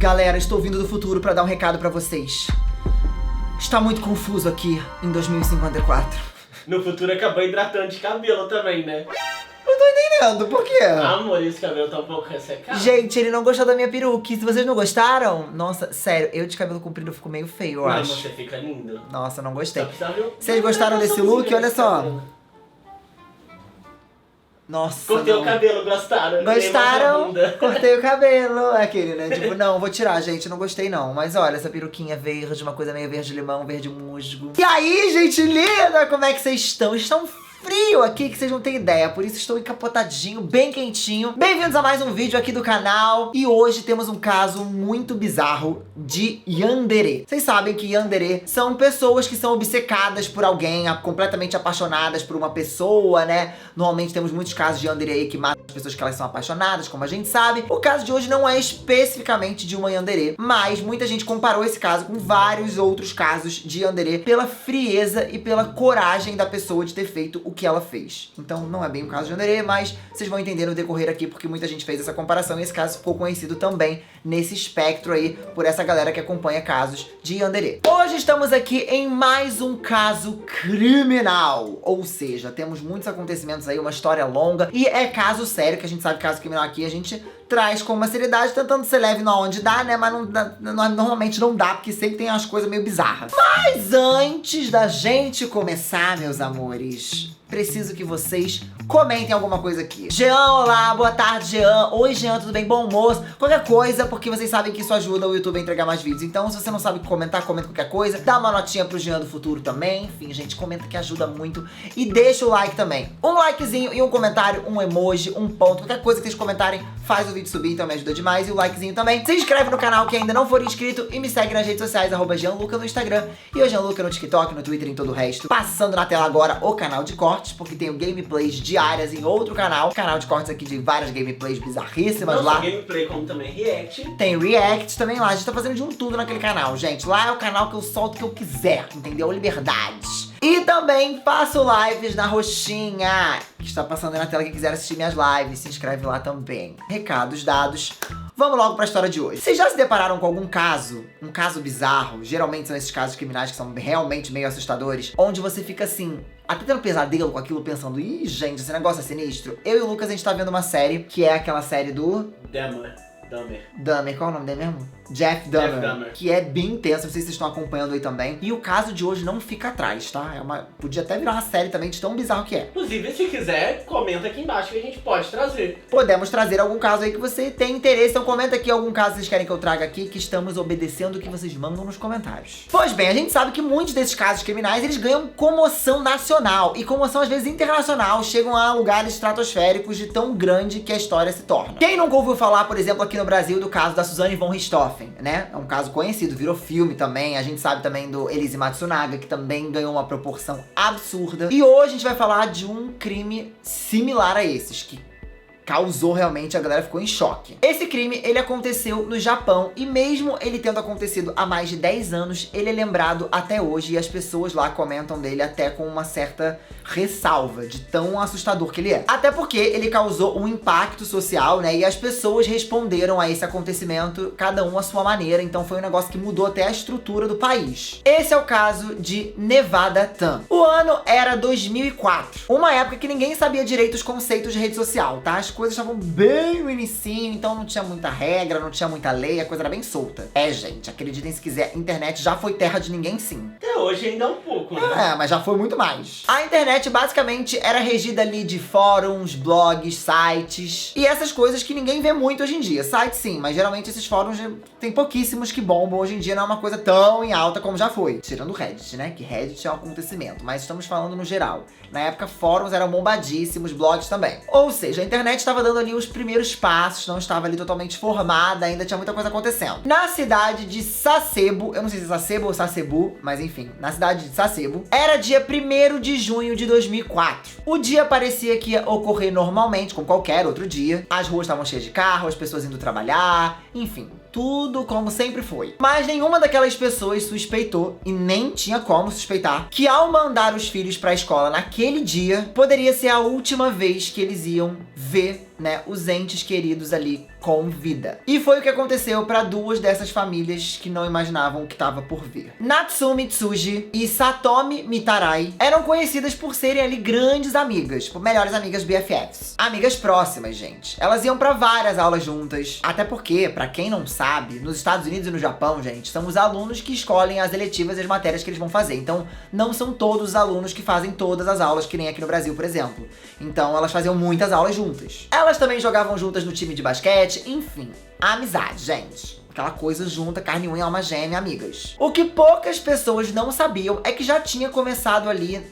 Galera, estou vindo do futuro pra dar um recado pra vocês. Está muito confuso aqui em 2054. No futuro acabou hidratando de cabelo também, né? Não tô entendendo, por quê? Amor, esse cabelo tá um pouco ressecado. Gente, ele não gostou da minha peruca. Se vocês não gostaram, nossa, sério, eu de cabelo comprido fico meio feio, eu Mas acho. você fica lindo. Nossa, não gostei. Só precisava de um- Vocês gostaram desse look? Olha só. cabelo. Nossa, Cortei não. o cabelo, gostaram? Gostaram? Levanta a bunda. Cortei o cabelo. Aquele, né? Tipo, não, vou tirar, gente. Não gostei, não. Mas olha, essa peruquinha verde, uma coisa meio verde-limão, verde-musgo. E aí, gente linda? Como é que vocês estão? Estão frio aqui que vocês não têm ideia. Por isso estou encapotadinho, bem quentinho. Bem-vindos a mais um vídeo aqui do canal. E hoje temos um caso muito bizarro de yandere. Vocês sabem que yandere são pessoas que são obcecadas por alguém, completamente apaixonadas por uma pessoa, né? Normalmente temos muitos casos de yandere aí que matam as pessoas que elas são apaixonadas, como a gente sabe. O caso de hoje não é especificamente de uma yandere, mas muita gente comparou esse caso com vários outros casos de yandere pela frieza e pela coragem da pessoa de ter feito o que ela fez. Então não é bem o caso de yandere, mas vocês vão entender no decorrer aqui porque muita gente fez essa comparação e esse caso ficou conhecido também nesse espectro aí por essa galera que acompanha casos de yandere. Hoje estamos aqui em mais um caso criminal, ou seja, temos muitos acontecimentos aí, uma história longa e é caso sério, que a gente sabe que caso criminal aqui a gente traz com uma seriedade, tentando ser leve na onde dá, né, mas normalmente não dá, porque sempre tem umas coisas meio bizarras. Mas antes da gente começar, meus amores, preciso que vocês comentem alguma coisa aqui. Jean, olá, boa tarde, Jean. Oi, Jean, tudo bem? Bom almoço. Qualquer coisa, porque vocês sabem que isso ajuda o YouTube a entregar mais vídeos. Então, se você não sabe comentar, comenta qualquer coisa. Dá uma notinha pro Jean do futuro também. Enfim, gente, comenta que ajuda muito. E deixa o like também. Um likezinho e um comentário, um emoji, um ponto. Qualquer coisa que vocês comentarem faz o vídeo subir, então me ajuda demais. E o likezinho também. Se inscreve no canal que ainda não for inscrito e me segue nas redes sociais, @JeanLuca no Instagram e o Jeanluca no TikTok, no Twitter e em todo o resto. Passando na tela agora o canal de cortes, porque tenho gameplays diárias em outro canal. Canal de cortes aqui de várias gameplays bizarríssimas Não lá. só gameplay, como também react. Tem react também lá. A gente tá fazendo de um tudo naquele canal, gente. Lá é o canal que eu solto o que eu quiser, entendeu? Liberdade. E também faço lives na roxinha, que está passando aí na tela. Quem quiser assistir minhas lives, se inscreve lá também. Recados dados. Vamos logo pra história de hoje. Vocês já se depararam com algum caso, um caso bizarro? Geralmente são esses casos criminais que são realmente meio assustadores, onde você fica assim, até tendo pesadelo com aquilo, pensando, ih, gente, esse negócio é sinistro. Eu e o Lucas, a gente tá vendo uma série, que é aquela série do Dahmer, qual é o nome dele mesmo? Jeff Dahmer. Que é bem intenso, não sei se vocês estão acompanhando aí também. E o caso de hoje não fica atrás, tá? Podia até virar uma série também de tão bizarro que é. Inclusive, se quiser, comenta aqui embaixo que a gente pode trazer. Podemos trazer algum caso aí que você tem interesse, então comenta aqui algum caso que vocês querem que eu traga aqui, que estamos obedecendo o que vocês mandam nos comentários. Pois bem, a gente sabe que muitos desses casos criminais, eles ganham comoção nacional e comoção às vezes internacional, chegam a lugares estratosféricos de tão grande que a história se torna. Quem nunca ouviu falar, por exemplo, aqui no Brasil, do caso da Suzane von Richthofen, né? É um caso conhecido, virou filme também. A gente sabe também do Elise Matsunaga, que também ganhou uma proporção absurda. E hoje a gente vai falar de um crime similar a esses, que causou realmente, a galera ficou em choque. Esse crime, ele aconteceu no Japão e mesmo ele tendo acontecido há mais de 10 anos, ele é lembrado até hoje e as pessoas lá comentam dele até com uma certa ressalva de tão assustador que ele é. Até porque ele causou um impacto social, né? E as pessoas responderam a esse acontecimento, cada um à sua maneira, então foi um negócio que mudou até a estrutura do país. Esse é o caso de Nevada Tan. O ano era 2004, uma época que ninguém sabia direito os conceitos de rede social, tá? As coisas estavam bem no inicinho, então não tinha muita regra, não tinha muita lei, a coisa era bem solta. É, gente, acreditem se quiser, internet já foi terra de ninguém, sim. Até hoje ainda é um pouco, né? É, mas já foi muito mais. A internet basicamente era regida ali de fóruns, blogs, sites e essas coisas que ninguém vê muito hoje em dia. Sites sim, mas geralmente esses fóruns tem pouquíssimos que bombam hoje em dia, não é uma coisa tão em alta como já foi. Tirando o Reddit, né? Que Reddit é um acontecimento, mas estamos falando no geral. Na época, fóruns eram bombadíssimos, blogs também. Ou seja, a internet estava dando ali os primeiros passos, não estava ali totalmente formada, ainda tinha muita coisa acontecendo. Na cidade de Sasebo, eu não sei se é Sasebo ou Sasebu, mas enfim, na cidade de Sasebo, era dia 1º de junho de 2004. O dia parecia que ia ocorrer normalmente, como qualquer outro dia. As ruas estavam cheias de carro, as pessoas indo trabalhar, Enfim, tudo como sempre foi. Mas nenhuma daquelas pessoas suspeitou, e nem tinha como suspeitar, que ao mandar os filhos pra escola naquele dia, poderia ser a última vez que eles iam ver, né, os entes queridos ali com vida. E foi o que aconteceu para duas dessas famílias que não imaginavam o que estava por vir. Natsumi Tsuji e Satomi Mitarai eram conhecidas por serem ali grandes amigas, por melhores amigas BFFs. Amigas próximas, gente. Elas iam para várias aulas juntas, até porque, para quem não sabe, nos Estados Unidos e no Japão, gente, são os alunos que escolhem as eletivas e as matérias que eles vão fazer. Então, não são todos os alunos que fazem todas as aulas, que nem aqui no Brasil, por exemplo. Então, elas faziam muitas aulas juntas. Elas também jogavam juntas no time de basquete, enfim, a amizade, gente. Aquela coisa junta, carne e unha, alma gêmea, amigas. O que poucas pessoas não sabiam é que já tinha começado ali,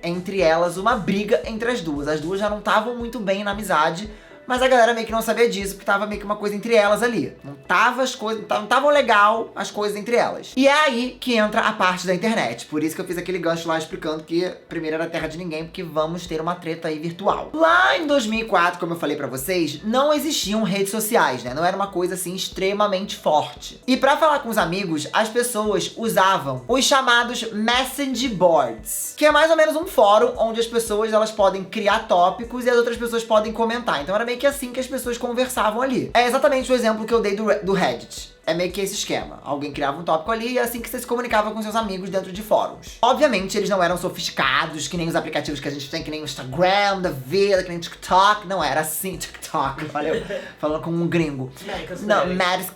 entre elas, uma briga entre as duas. As duas já não estavam muito bem na amizade, mas a galera meio que não sabia disso, porque tava meio que uma coisa entre elas ali. Não tava as coisas, não estavam legal as coisas entre elas. E é aí que entra a parte da internet. Por isso que eu fiz aquele gancho lá explicando que primeiro era terra de ninguém, porque vamos ter uma treta aí virtual. Lá em 2004, como eu falei pra vocês, não existiam redes sociais, né? Não era uma coisa assim extremamente forte. E pra falar com os amigos, as pessoas usavam os chamados message boards, que é mais ou menos um fórum onde as pessoas elas podem criar tópicos e as outras pessoas podem comentar. Então era meio que assim que as pessoas conversavam ali. É exatamente o exemplo que eu dei do Reddit. É meio que esse esquema. Alguém criava um tópico ali e é assim que você se comunicava com seus amigos dentro de fóruns. Obviamente, eles não eram sofisticados, que nem os aplicativos que a gente tem, que nem o Instagram da vida, que nem o TikTok. Não era assim, TikTok, valeu. Falando com um gringo.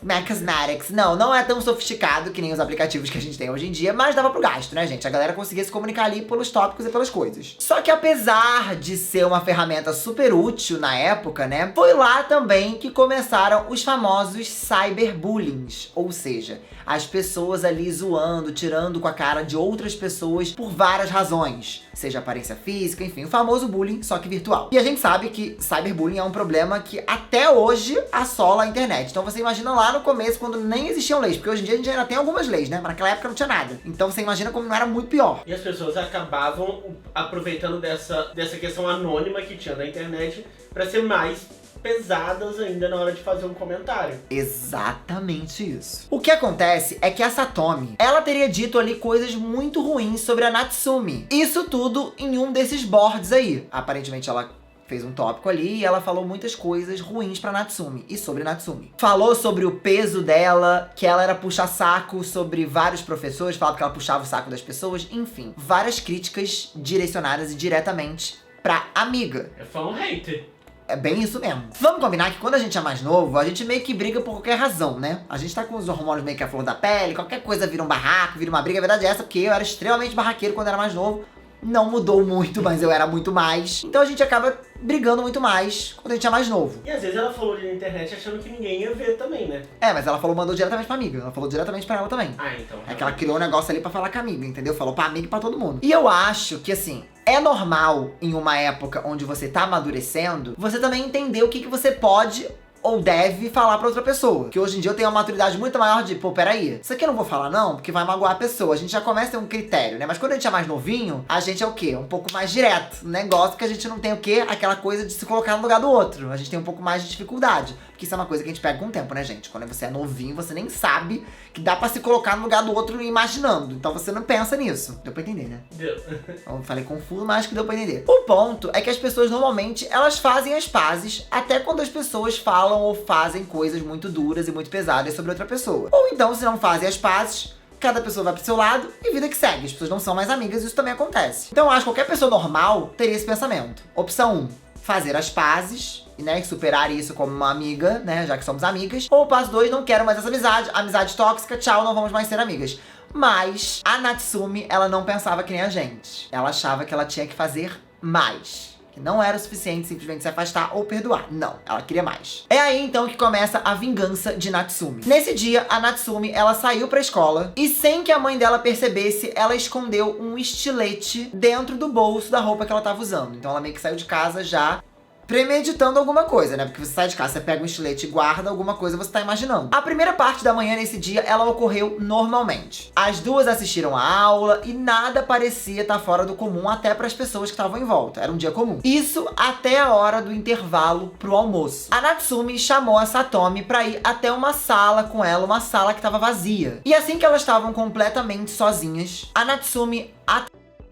Macasmatics. Não é tão sofisticado que nem os aplicativos que a gente tem hoje em dia, mas dava pro gasto, né, gente? A galera conseguia se comunicar ali pelos tópicos e pelas coisas. Só que apesar de ser uma ferramenta super útil na época, né, foi lá também que começaram os famosos cyberbullying. Ou seja, as pessoas ali zoando, tirando com a cara de outras pessoas por várias razões. Seja aparência física, enfim, o famoso bullying, só que virtual. E a gente sabe que cyberbullying é um problema que até hoje assola a internet. Então você imagina lá no começo, quando nem existiam leis, porque hoje em dia a gente ainda tem algumas leis, né? Mas naquela época não tinha nada. Então você imagina como não era muito pior. E as pessoas acabavam aproveitando dessa questão anônima que tinha na internet pra ser mais pesadas ainda na hora de fazer um comentário. Exatamente isso. O que acontece é que a Satomi, ela teria dito ali coisas muito ruins sobre a Natsumi. Isso tudo em um desses boards aí. Aparentemente ela fez um tópico ali e ela falou muitas coisas ruins pra Natsumi e sobre Natsumi. Falou sobre o peso dela, que ela era puxa-saco sobre vários professores, falava que ela puxava o saco das pessoas, enfim. Várias críticas direcionadas e diretamente pra amiga. É fã hater. É bem isso mesmo. Vamos combinar que quando a gente é mais novo, a gente meio que briga por qualquer razão, né? A gente tá com os hormônios meio que à flor da pele, qualquer coisa vira um barraco, vira uma briga. A verdade é essa, porque eu era extremamente barraqueiro quando era mais novo. Não mudou muito, mas eu era muito mais. Então a gente acaba brigando muito mais quando a gente é mais novo. E às vezes ela falou ali na internet achando que ninguém ia ver também, né? É, mas ela mandou diretamente pra amiga. Ela falou diretamente pra ela também. Ah, então. É que ela criou um negócio ali pra falar com a amiga, entendeu? Falou pra amiga e pra todo mundo. E eu acho que, assim, é normal em uma época onde você tá amadurecendo, você também entender o que você pode ou deve falar pra outra pessoa. Que hoje em dia eu tenho uma maturidade muito maior de, pô, peraí, isso aqui eu não vou falar não, porque vai magoar a pessoa. A gente já começa a ter um critério, né? Mas quando a gente é mais novinho, a gente é o quê? Um pouco mais direto. Um negócio que a gente não tem o quê? Aquela coisa de se colocar no lugar do outro. A gente tem um pouco mais de dificuldade. Porque isso é uma coisa que a gente pega com o tempo, né, gente? Quando você é novinho, você nem sabe que dá pra se colocar no lugar do outro imaginando. Então você não pensa nisso. Deu pra entender, né? Deu. Eu falei confuso, mas acho que deu pra entender. O ponto é que as pessoas normalmente, elas fazem as pazes até quando as pessoas falam ou fazem coisas muito duras e muito pesadas sobre outra pessoa. Ou então, se não fazem as pazes, cada pessoa vai pro seu lado e vida que segue. As pessoas não são mais amigas, isso também acontece. Então eu acho que qualquer pessoa normal teria esse pensamento. Opção 1, fazer as pazes, né, superar isso como uma amiga, né, já que somos amigas. Ou passo 2, não quero mais essa amizade tóxica, tchau, não vamos mais ser amigas. Mas a Natsumi, ela não pensava que nem a gente. Ela achava que ela tinha que fazer mais. Que não era o suficiente simplesmente se afastar ou perdoar. Não, ela queria mais. É aí então que começa a vingança de Natsumi. Nesse dia, a Natsumi, ela saiu pra escola e sem que a mãe dela percebesse, ela escondeu um estilete dentro do bolso da roupa que ela tava usando. Então ela meio que saiu de casa já premeditando alguma coisa, né? Porque você sai de casa, você pega um estilete e guarda alguma coisa, você tá imaginando. A primeira parte da manhã nesse dia, ela ocorreu normalmente. As duas assistiram a aula e nada parecia estar fora do comum até para as pessoas que estavam em volta. Era um dia comum. Isso até a hora do intervalo pro almoço. A Natsumi chamou a Satomi pra ir até uma sala com ela, uma sala que tava vazia. E assim que elas estavam completamente sozinhas, a Natsumi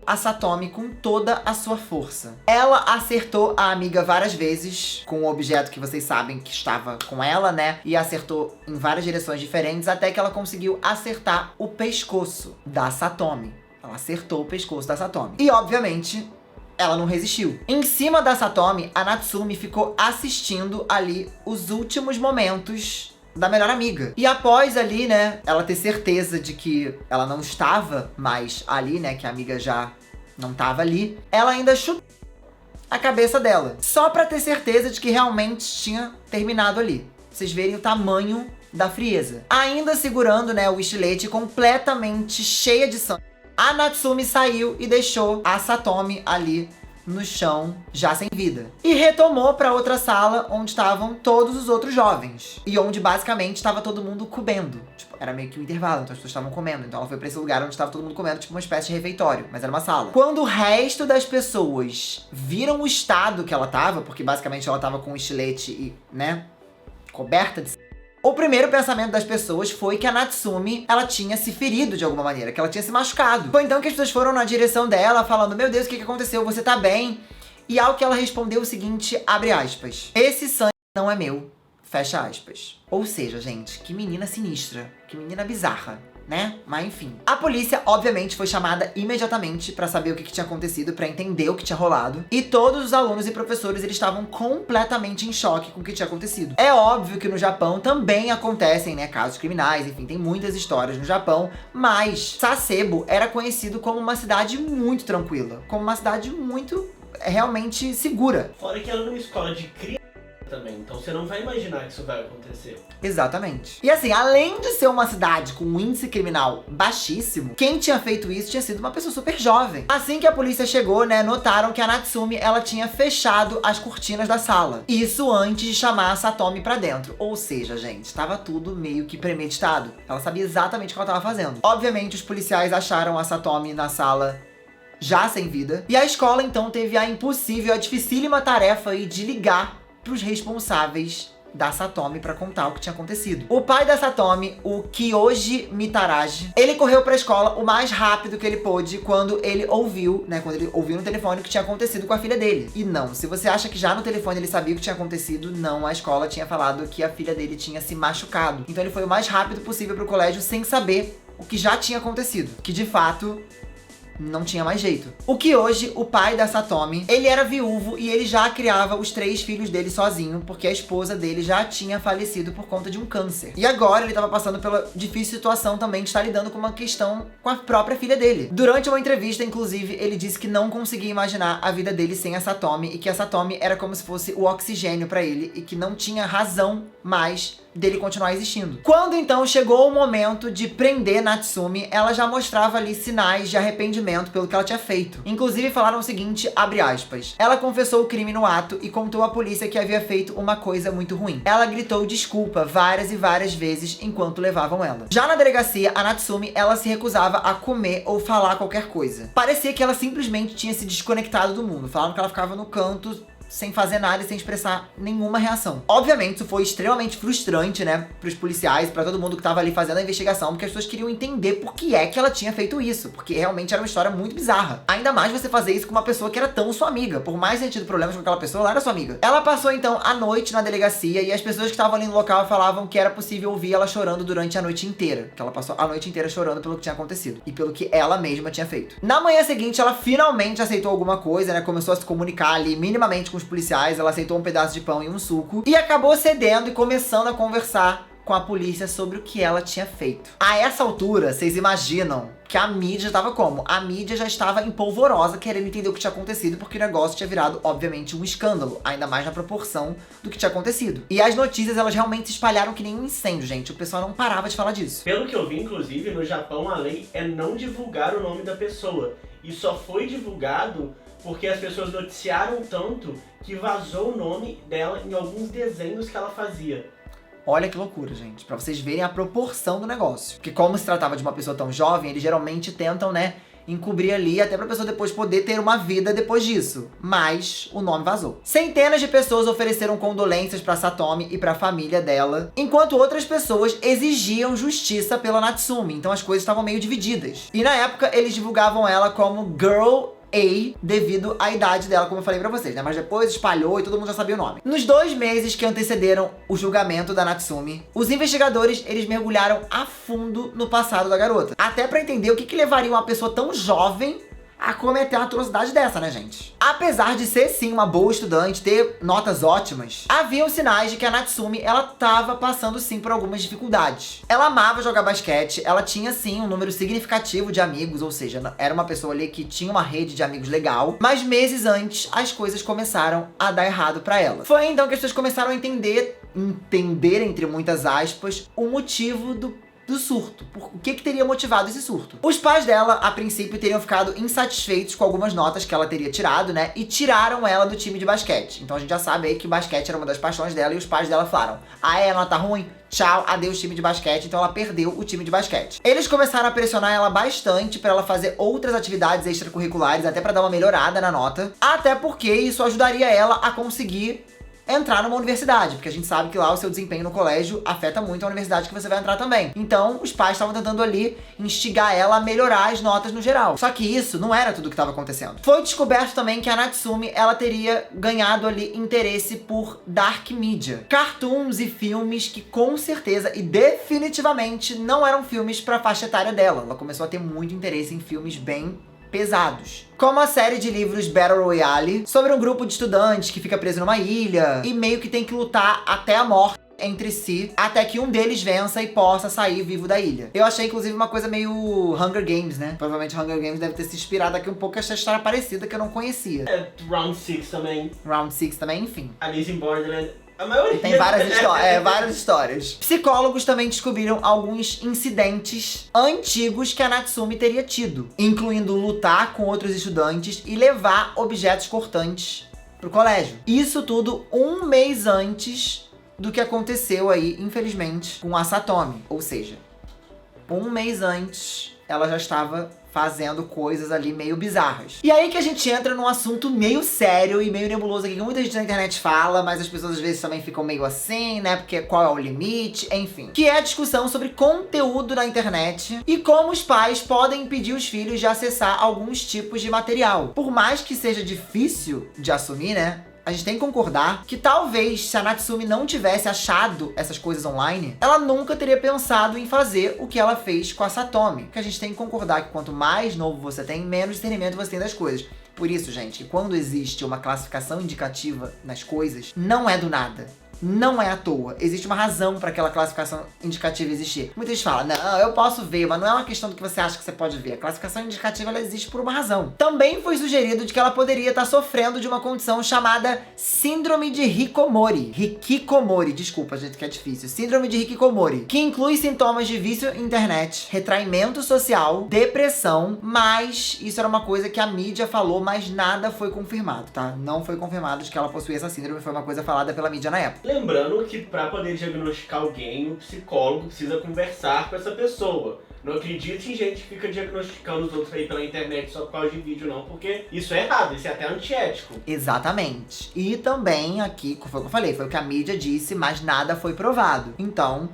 a Satomi com toda a sua força. Ela acertou a amiga várias vezes com o objeto que vocês sabem que estava com ela, né? E acertou em várias direções diferentes até que ela conseguiu acertar o pescoço da Satomi. Ela acertou o pescoço da Satomi. E, obviamente, ela não resistiu. Em cima da Satomi, a Natsumi ficou assistindo ali os últimos momentos da melhor amiga. E após ali, né, ela ter certeza de que ela não estava mais ali, né, que a amiga já não tava ali, ela ainda chutou a cabeça dela. Só pra ter certeza de que realmente tinha terminado ali. Pra vocês verem o tamanho da frieza. Ainda segurando, né, o estilete completamente cheia de sangue, a Natsumi saiu e deixou a Satomi ali no chão, já sem vida. E retomou pra outra sala, onde estavam todos os outros jovens. E onde, basicamente, estava todo mundo comendo. Tipo, era meio que um intervalo, então as pessoas estavam comendo. Então ela foi pra esse lugar onde estava todo mundo comendo, tipo uma espécie de refeitório. Mas era uma sala. Quando o resto das pessoas viram o estado que ela tava, porque basicamente ela tava com um estilete e, né, coberta de... O primeiro pensamento das pessoas foi que a Natsumi, ela tinha se ferido de alguma maneira, que ela tinha se machucado. Foi então que as pessoas foram na direção dela, falando, meu Deus, o que aconteceu? Você tá bem? E ao que ela respondeu o seguinte, abre aspas, esse sangue não é meu, fecha aspas. Ou seja, gente, que menina sinistra, que menina bizarra, né? Mas enfim. A polícia, obviamente, foi chamada imediatamente pra saber o que tinha acontecido, pra entender o que tinha rolado. E todos os alunos e professores, eles estavam completamente em choque com o que tinha acontecido. É óbvio que no Japão também acontecem, né, casos criminais, enfim, tem muitas histórias no Japão, mas Sasebo era conhecido como uma cidade muito tranquila, como uma cidade muito, realmente segura. Fora que ela é uma escola de criança também, então você não vai imaginar que isso vai acontecer. Exatamente. E assim, além de ser uma cidade com um índice criminal baixíssimo, quem tinha feito isso tinha sido uma pessoa super jovem. Assim que a polícia chegou, né, notaram que a Natsumi, ela tinha fechado as cortinas da sala. Isso antes de chamar a Satomi pra dentro. Ou seja, gente, tava tudo meio que premeditado. Ela sabia exatamente o que ela tava fazendo. Obviamente, os policiais acharam a Satomi na sala já sem vida. E a escola, então, teve a impossível, a dificílima tarefa aí de ligar pros responsáveis da Satomi pra contar o que tinha acontecido. O pai da Satomi, o Kiyoji Mitaraji, ele correu pra escola o mais rápido que ele pôde quando ele ouviu, né, quando ele ouviu no telefone o que tinha acontecido com a filha dele. E não, se você acha que já no telefone ele sabia o que tinha acontecido, não, a escola tinha falado que a filha dele tinha se machucado. Então ele foi o mais rápido possível pro colégio sem saber o que já tinha acontecido. Que de fato não tinha mais jeito. O Kiyoji, o pai da Satomi, ele era viúvo e ele já criava os 3 filhos dele sozinho, porque a esposa dele já tinha falecido por conta de um câncer. E agora ele tava passando pela difícil situação também de estar lidando com uma questão com a própria filha dele. Durante uma entrevista, inclusive, ele disse que não conseguia imaginar a vida dele sem a Satomi e que a Satomi era como se fosse o oxigênio pra ele e que não tinha razão mais dele continuar existindo. Quando então chegou o momento de prender Natsumi, ela já mostrava ali sinais de arrependimento pelo que ela tinha feito. Inclusive falaram o seguinte, abre aspas, ela confessou o crime no ato e contou à polícia que havia feito uma coisa muito ruim. Ela gritou desculpa várias e várias vezes enquanto levavam ela. Já na delegacia, a Natsumi, ela se recusava a comer ou falar qualquer coisa. Parecia que ela simplesmente tinha se desconectado do mundo. Falaram que ela ficava no canto sem fazer nada e sem expressar nenhuma reação. Obviamente, isso foi extremamente frustrante, né, pros policiais, pra todo mundo que tava ali fazendo a investigação, porque as pessoas queriam entender por que é que ela tinha feito isso, porque realmente era uma história muito bizarra. Ainda mais você fazer isso com uma pessoa que era tão sua amiga. Por mais que tenha tido problemas com aquela pessoa, ela era sua amiga. Ela passou, então, a noite na delegacia e as pessoas que estavam ali no local falavam que era possível ouvir ela chorando durante a noite inteira. Que ela passou a noite inteira chorando pelo que tinha acontecido e pelo que ela mesma tinha feito. Na manhã seguinte, ela finalmente aceitou alguma coisa, né, começou a se comunicar ali minimamente com os policiais, ela aceitou um pedaço de pão e um suco e acabou cedendo e começando a conversar com a polícia sobre o que ela tinha feito. A essa altura, vocês imaginam que a mídia tava como? A mídia já estava empolvorosa querendo entender o que tinha acontecido, porque o negócio tinha virado, obviamente, um escândalo, ainda mais na proporção do que tinha acontecido. E as notícias, elas realmente se espalharam que nem um incêndio, gente. O pessoal não parava de falar disso. Pelo que eu vi, inclusive, no Japão a lei é não divulgar o nome da pessoa. E só foi divulgado porque as pessoas noticiaram tanto que vazou o nome dela em alguns desenhos que ela fazia. Olha que loucura, gente, pra vocês verem a proporção do negócio. Porque como se tratava de uma pessoa tão jovem, eles geralmente tentam, né, encobrir ali, até pra pessoa depois poder ter uma vida depois disso. Mas o nome vazou. Centenas de pessoas ofereceram condolências pra Satomi e pra família dela, enquanto outras pessoas exigiam justiça pela Natsumi. Então as coisas estavam meio divididas. E na época, eles divulgavam ela como Girl A, devido à idade dela, como eu falei pra vocês, né? Mas depois espalhou e todo mundo já sabia o nome. Nos 2 meses que antecederam o julgamento da Natsumi, os investigadores, eles mergulharam a fundo no passado da garota. Até pra entender o que levaria uma pessoa tão jovem a cometer uma atrocidade dessa, né, gente? Apesar de ser, sim, uma boa estudante, ter notas ótimas, haviam sinais de que a Natsumi, ela tava passando, sim, por algumas dificuldades. Ela amava jogar basquete, ela tinha, sim, um número significativo de amigos, ou seja, era uma pessoa ali que tinha uma rede de amigos legal, mas meses antes, as coisas começaram a dar errado pra ela. Foi então que as pessoas começaram a entender, entre muitas aspas, o motivo do surto. O que teria motivado esse surto? Os pais dela, a princípio, teriam ficado insatisfeitos com algumas notas que ela teria tirado, né? E tiraram ela do time de basquete. Então a gente já sabe aí que basquete era uma das paixões dela e os pais dela falaram: ah, é, nota ruim? Tchau, adeus time de basquete. Então ela perdeu o time de basquete. Eles começaram a pressionar ela bastante pra ela fazer outras atividades extracurriculares, até pra dar uma melhorada na nota. Até porque isso ajudaria ela a conseguir entrar numa universidade, porque a gente sabe que lá o seu desempenho no colégio afeta muito a universidade que você vai entrar também. Então, os pais estavam tentando ali instigar ela a melhorar as notas no geral. Só que isso não era tudo o que estava acontecendo. Foi descoberto também que a Natsumi, ela teria ganhado ali interesse por dark media. Cartoons e filmes que com certeza e definitivamente não eram filmes pra faixa etária dela. Ela começou a ter muito interesse em filmes bem pesados, como a série de livros Battle Royale, sobre um grupo de estudantes que fica preso numa ilha e meio que tem que lutar até a morte entre si, até que um deles vença e possa sair vivo da ilha. Eu achei, inclusive, uma coisa meio Hunger Games, né? Provavelmente Hunger Games deve ter se inspirado aqui um pouco essa história parecida que eu não conhecia. É, Round 6 também. Round 6 também, enfim. Alice in Borderland. A maioria. Tem várias histórias, várias histórias. Psicólogos também descobriram alguns incidentes antigos que a Natsumi teria tido, incluindo lutar com outros estudantes e levar objetos cortantes pro colégio. Isso tudo 1 mês antes do que aconteceu aí, infelizmente, com a Satomi. Ou seja, 1 mês antes, ela já estava fazendo coisas ali meio bizarras. E aí que a gente entra num assunto meio sério e meio nebuloso aqui, que muita gente na internet fala, mas as pessoas às vezes também ficam meio assim, né? Porque qual é o limite? Enfim. Que é a discussão sobre conteúdo na internet e como os pais podem impedir os filhos de acessar alguns tipos de material. Por mais que seja difícil de assumir, né? A gente tem que concordar que talvez se a Natsumi não tivesse achado essas coisas online, ela nunca teria pensado em fazer o que ela fez com a Satomi. Que a gente tem que concordar que quanto mais novo você tem, menos discernimento você tem das coisas. Por isso, gente, que quando existe uma classificação indicativa nas coisas, não é do nada. Não é à toa. Existe uma razão para aquela classificação indicativa existir. Muita gente fala, não, eu posso ver, mas não é uma questão do que você acha que você pode ver. A classificação indicativa, ela existe por uma razão. Também foi sugerido de que ela poderia estar sofrendo de uma condição chamada Síndrome de Hikikomori. Hikikomori, desculpa, gente, que é difícil. Síndrome de Hikikomori, que inclui sintomas de vício em internet, retraimento social, depressão, mas isso era uma coisa que a mídia falou, mas nada foi confirmado, tá? Não foi confirmado de que ela possuía essa síndrome, foi uma coisa falada pela mídia na época. Lembrando que para poder diagnosticar alguém, o psicólogo precisa conversar com essa pessoa. Não acredite em gente que fica diagnosticando os outros aí pela internet só por causa de vídeo, não, porque isso é errado, isso é até antiético. Exatamente. E também aqui, foi o que eu falei, foi o que a mídia disse, mas nada foi provado. Então,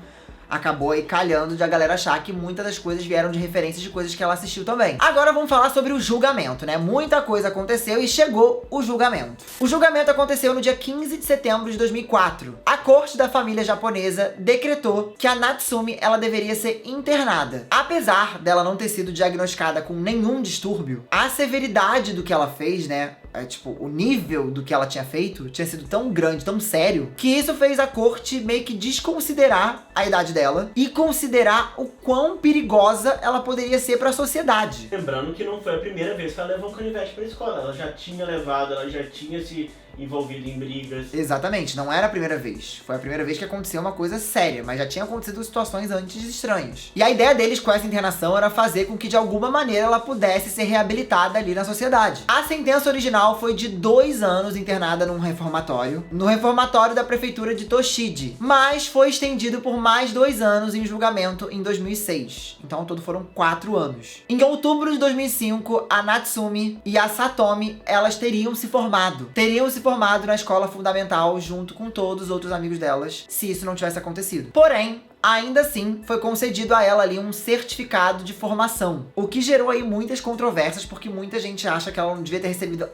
acabou aí calhando de a galera achar que muitas das coisas vieram de referências de coisas que ela assistiu também. Agora vamos falar sobre o julgamento, né? Muita coisa aconteceu e chegou o julgamento. O julgamento aconteceu no dia 15 de setembro de 2004. A corte da família japonesa decretou que a Natsumi, ela deveria ser internada. Apesar dela não ter sido diagnosticada com nenhum distúrbio, a severidade do que ela fez, né? O nível do que ela tinha feito tinha sido tão grande, tão sério, que isso fez a corte meio que desconsiderar a idade dela e considerar o quão perigosa ela poderia ser para a sociedade. Lembrando que não foi a primeira vez que ela levou um canivete pra escola. Ela já tinha levado, ela já tinha se envolvido em brigas. Exatamente, não era a primeira vez. Foi a primeira vez que aconteceu uma coisa séria, mas já tinha acontecido situações antes estranhas. E a ideia deles com essa internação era fazer com que de alguma maneira ela pudesse ser reabilitada ali na sociedade. A sentença original foi de 2 anos internada num reformatório, no reformatório da prefeitura de Toshide, mas foi estendido por mais 2 anos em julgamento em 2006. Então ao todo foram 4 anos. Em outubro de 2005, a Natsumi e a Satomi, elas teriam se formado na escola fundamental junto com todos os outros amigos delas, se isso não tivesse acontecido. Porém, ainda assim, foi concedido a ela ali um certificado de formação, o que gerou aí muitas controvérsias, porque muita gente acha que ela não devia ter recebido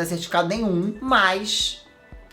certificado nenhum, mas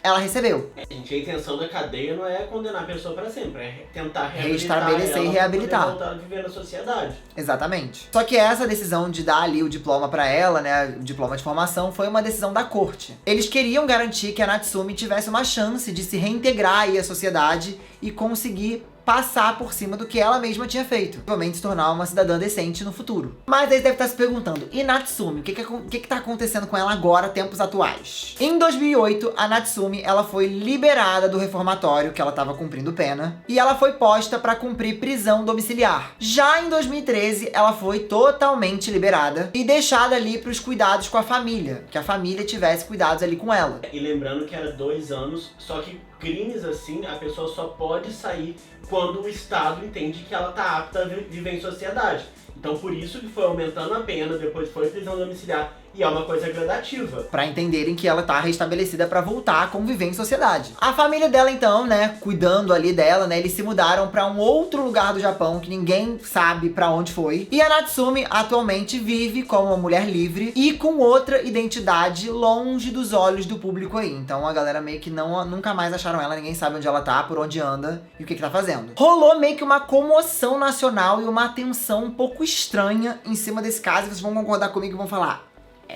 ela recebeu. Gente, a intenção da cadeia não é condenar a pessoa para sempre, é tentar restabelecer e reabilitar. Voltar a viver na sociedade. Exatamente. Só que essa decisão de dar ali o diploma pra ela, né, o diploma de formação, foi uma decisão da corte. Eles queriam garantir que a Natsumi tivesse uma chance de se reintegrar aí à sociedade e conseguir passar por cima do que ela mesma tinha feito. Provavelmente se tornar uma cidadã decente no futuro. Mas aí você deve estar se perguntando, e Natsumi? O que tá acontecendo com ela agora, tempos atuais? Em 2008, a Natsumi, ela foi liberada do reformatório que ela estava cumprindo pena, e ela foi posta para cumprir prisão domiciliar. Já em 2013, ela foi totalmente liberada e deixada ali para os cuidados com a família, que a família tivesse cuidados ali com ela. E lembrando que era 2 anos, só que crimes assim, a pessoa só pode sair quando o Estado entende que ela tá apta a viver em sociedade. Então por isso que foi aumentando a pena, depois foi prisão domiciliar, e é uma coisa gradativa. Pra entenderem que ela tá restabelecida pra voltar a conviver em sociedade. A família dela então, né, cuidando ali dela, né, eles se mudaram pra um outro lugar do Japão que ninguém sabe pra onde foi. E a Natsumi atualmente vive como uma mulher livre e com outra identidade longe dos olhos do público aí. Então a galera meio que nunca mais acharam ela, ninguém sabe onde ela tá, por onde anda e o que tá fazendo. Rolou meio que uma comoção nacional e uma atenção um pouco estranha em cima desse caso, e vocês vão concordar comigo e vão falar: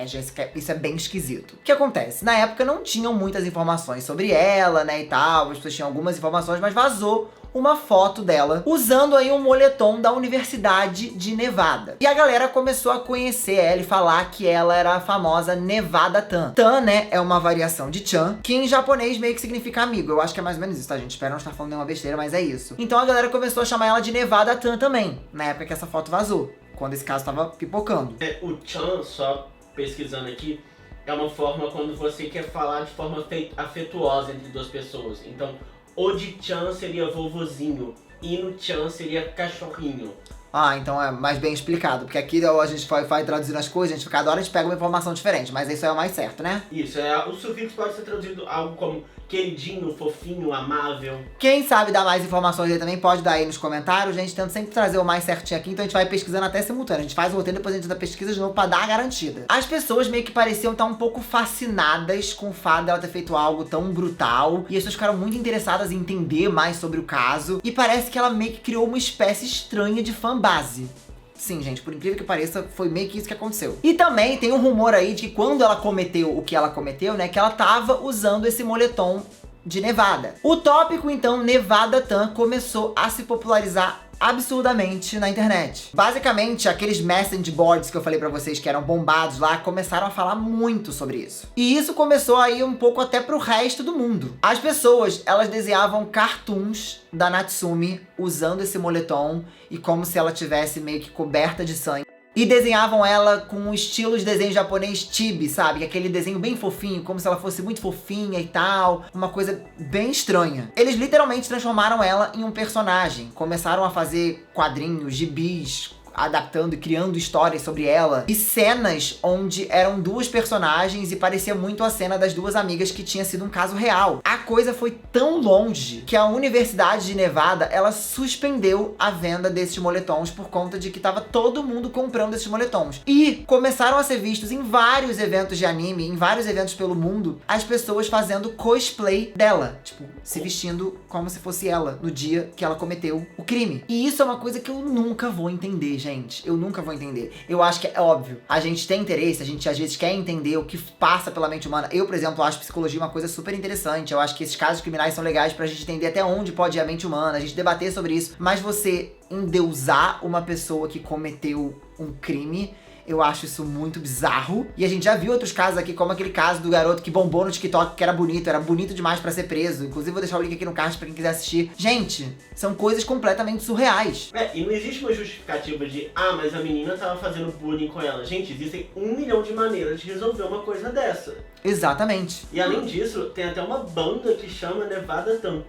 Jéssica, isso é bem esquisito. O que acontece? Na época não tinham muitas informações sobre ela, né, e tal. As pessoas tinham algumas informações, mas vazou uma foto dela usando aí um moletom da Universidade de Nevada. E a galera começou a conhecer ela e falar que ela era a famosa Nevada Tan. Tan, né, é uma variação de Chan, que em japonês meio que significa amigo. Eu acho que é mais ou menos isso, tá, gente? Espero não estar falando nenhuma besteira, mas é isso. Então a galera começou a chamar ela de Nevada Tan também, na época que essa foto vazou, quando esse caso tava pipocando. O Chan, só pesquisando aqui, é uma forma quando você quer falar de forma afetuosa entre 2 pessoas. Então, o de Chan seria vovozinho e no Chan seria cachorrinho. Ah, então é mais bem explicado, porque aqui a gente vai traduzindo as coisas, cada hora a gente pega uma informação diferente, mas isso é o mais certo, né? Isso, o sufixo pode ser traduzido algo como queridinho, fofinho, amável. Quem sabe dar mais informações aí também pode dar aí nos comentários. A gente tenta sempre trazer o mais certinho aqui, então a gente vai pesquisando até simultâneo. A gente faz o roteiro, depois a gente dá pesquisa de novo pra dar a garantida. As pessoas meio que pareciam estar um pouco fascinadas com o fato dela ter feito algo tão brutal, e as pessoas ficaram muito interessadas em entender mais sobre o caso, e parece que ela meio que criou uma espécie estranha de fanbase. Sim, gente, por incrível que pareça, foi meio que isso que aconteceu. E também tem um rumor aí de que quando ela cometeu o que ela cometeu, né, que ela tava usando esse moletom de Nevada. O tópico, então, Nevada Tan, começou a se popularizar absurdamente na internet. Basicamente, aqueles message boards que eu falei pra vocês que eram bombados lá, começaram a falar muito sobre isso. E isso começou a ir um pouco até pro resto do mundo. As pessoas, elas desenhavam cartoons da Natsumi usando esse moletom e como se ela tivesse meio que coberta de sangue. E desenhavam ela com um estilo de desenho japonês chibi, sabe? Aquele desenho bem fofinho, como se ela fosse muito fofinha e tal. Uma coisa bem estranha. Eles literalmente transformaram ela em um personagem. Começaram a fazer quadrinhos, gibis, adaptando e criando histórias sobre ela. E cenas onde eram 2 personagens e parecia muito a cena das 2 amigas que tinha sido um caso real. A coisa foi tão longe que a Universidade de Nevada, ela suspendeu a venda desses moletons por conta de que tava todo mundo comprando esses moletons. E começaram a ser vistos em vários eventos de anime, em vários eventos pelo mundo, as pessoas fazendo cosplay dela. Tipo, se vestindo como se fosse ela, no dia que ela cometeu o crime. E isso é uma coisa que eu nunca vou entender, gente. Eu nunca vou entender. Eu acho que é óbvio. A gente tem interesse, a gente às vezes quer entender o que passa pela mente humana. Eu, por exemplo, acho psicologia uma coisa super interessante. Eu acho que esses casos criminais são legais pra gente entender até onde pode ir a mente humana, a gente debater sobre isso. Mas você endeusar uma pessoa que cometeu um crime, Eu acho isso muito bizarro. E a gente já viu outros casos aqui, como aquele caso do garoto que bombou no TikTok, que era bonito demais pra ser preso. Inclusive, vou deixar o link aqui no card pra quem quiser assistir. Gente, são coisas completamente surreais. E não existe uma justificativa de, mas a menina tava fazendo bullying com ela. Gente, existem 1 milhão de maneiras de resolver uma coisa dessa. Exatamente. E além disso, tem até uma banda que chama Nevada Tan.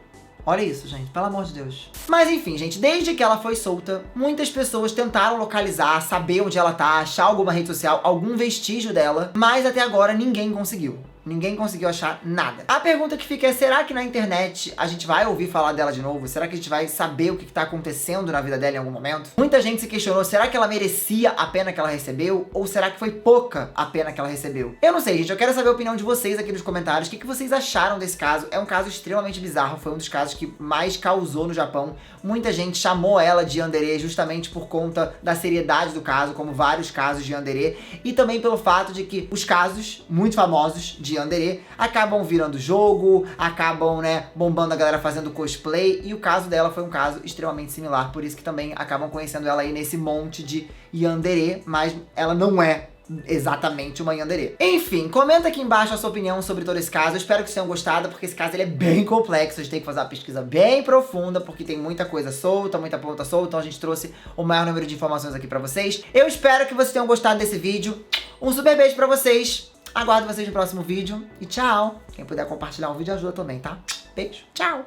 Olha isso, gente, pelo amor de Deus. Mas enfim, gente, desde que ela foi solta, muitas pessoas tentaram localizar, saber onde ela tá, achar alguma rede social, algum vestígio dela, mas até agora ninguém conseguiu. Ninguém conseguiu achar nada. A pergunta que fica é, será que na internet a gente vai ouvir falar dela de novo? Será que a gente vai saber o que tá acontecendo na vida dela em algum momento? Muita gente se questionou, será que ela merecia a pena que ela recebeu? Ou será que foi pouca a pena que ela recebeu? Eu não sei, gente, eu quero saber a opinião de vocês aqui nos comentários. O que vocês acharam desse caso? É um caso extremamente bizarro, foi um dos casos que mais causou no Japão. Muita gente chamou ela de yandere justamente por conta da seriedade do caso, como vários casos de yandere, e também pelo fato de que os casos muito famosos de yandere acabam virando jogo, acabam, né, bombando a galera fazendo cosplay, e o caso dela foi um caso extremamente similar, por isso que também acabam conhecendo ela aí nesse monte de yandere, mas ela não é exatamente uma yandere. Enfim, comenta aqui embaixo a sua opinião sobre todo esse caso. Eu espero que vocês tenham gostado, porque esse caso ele é bem complexo. A gente tem que fazer uma pesquisa bem profunda, porque tem muita coisa solta, muita ponta solta. Então a gente trouxe o maior número de informações aqui pra vocês. Eu espero que vocês tenham gostado desse vídeo. Um super beijo pra vocês. Aguardo vocês no próximo vídeo. E tchau. Quem puder compartilhar o vídeo ajuda também, tá? Beijo. Tchau.